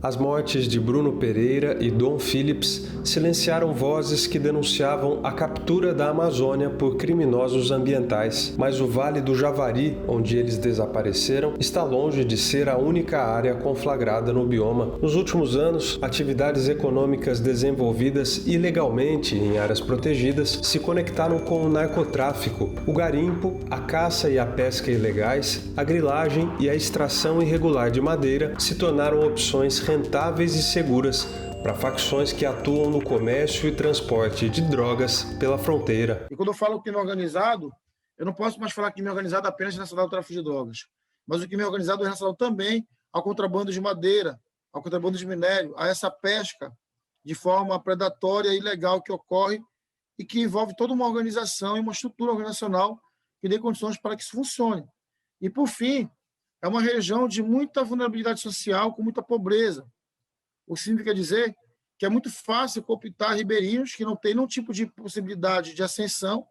As mortes de Bruno Pereira e Dom Phillips silenciaram vozes que denunciavam a captura da Amazônia por criminosos ambientais. Mas o Vale do Javari, onde eles desapareceram, está longe de ser a única área conflagrada no bioma. Nos últimos anos, atividades econômicas desenvolvidas ilegalmente em áreas protegidas se conectaram com o narcotráfico, o garimpo, a caça e a pesca ilegais, a grilagem e a extração irregular de madeira se tornaram opções rentáveis e seguras para facções que atuam no comércio e transporte de drogas pela fronteira. E quando eu falo crime organizado, eu não posso mais falar crime organizado apenas relacionado ao tráfico de drogas, mas o crime organizado é relacionado também ao contrabando de madeira, ao contrabando de minério, a essa pesca de forma predatória e ilegal que ocorre e que envolve toda uma organização e uma estrutura organizacional que dê condições para que isso funcione. E, por fim, é uma região de muita vulnerabilidade social, com muita pobreza. O que significa dizer que é muito fácil cooptar ribeirinhos que não têm nenhum tipo de possibilidade de ascensão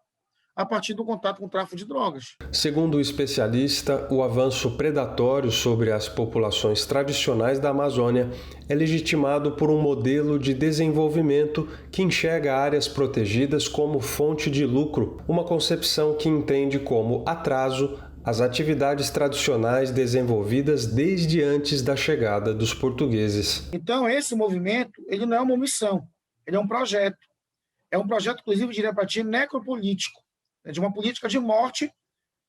a partir do contato com o tráfico de drogas. Segundo o especialista, o avanço predatório sobre as populações tradicionais da Amazônia é legitimado por um modelo de desenvolvimento que enxerga áreas protegidas como fonte de lucro, uma concepção que entende como atraso as atividades tradicionais desenvolvidas desde antes da chegada dos portugueses. Então, esse movimento, ele não é uma omissão, ele é um projeto. É um projeto, inclusive, diria para ti, necropolítico, de uma política de morte,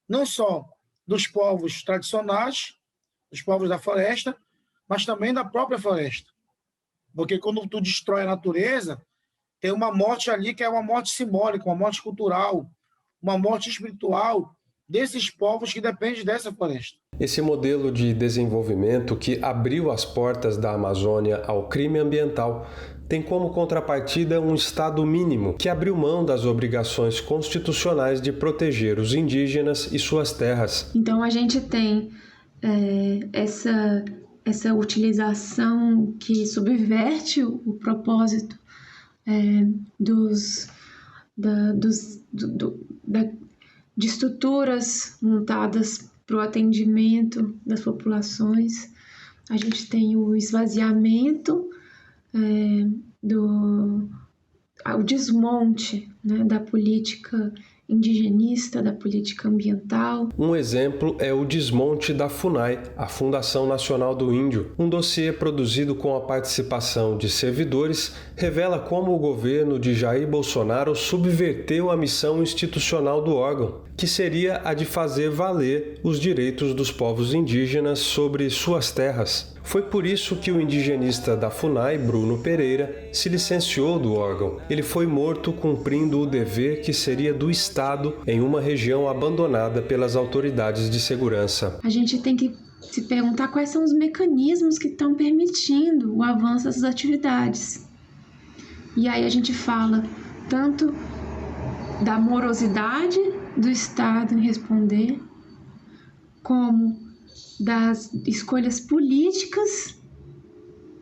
não só dos povos tradicionais, dos povos da floresta, mas também da própria floresta. Porque quando tu destrói a natureza, tem uma morte ali que é uma morte simbólica, uma morte cultural, uma morte espiritual, desses povos que dependem dessa floresta. Esse modelo de desenvolvimento que abriu as portas da Amazônia ao crime ambiental tem como contrapartida um Estado mínimo que abriu mão das obrigações constitucionais de proteger os indígenas e suas terras. Então a gente tem essa utilização que subverte o propósito de estruturas montadas para o atendimento das populações. A gente tem o esvaziamento, o desmonte, né, da política indigenista, da política ambiental. Um exemplo é o desmonte da FUNAI, a Fundação Nacional do Índio. Um dossiê produzido com a participação de servidores revela como o governo de Jair Bolsonaro subverteu a missão institucional do órgão, que seria a de fazer valer os direitos dos povos indígenas sobre suas terras. Foi por isso que o indigenista da FUNAI, Bruno Pereira, se licenciou do órgão. Ele foi morto cumprindo o dever que seria do Estado em uma região abandonada pelas autoridades de segurança. A gente tem que se perguntar quais são os mecanismos que estão permitindo o avanço dessas atividades. E aí a gente fala tanto da morosidade do Estado em responder, como das escolhas políticas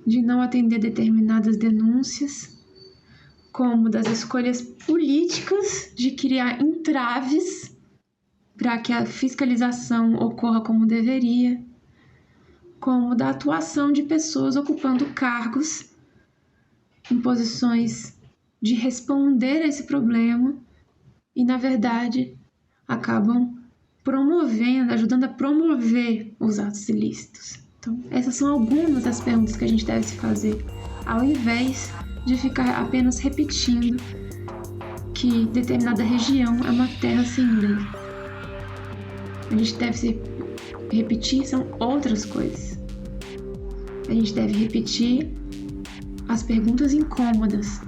de não atender determinadas denúncias, como das escolhas políticas de criar entraves para que a fiscalização ocorra como deveria, como da atuação de pessoas ocupando cargos em posições de responder a esse problema e, na verdade, acabam promovendo, ajudando a promover os atos ilícitos. Então, essas são algumas das perguntas que a gente deve se fazer, ao invés de ficar apenas repetindo que determinada região é uma terra sem lei. A gente deve se repetir são outras coisas. A gente deve repetir as perguntas incômodas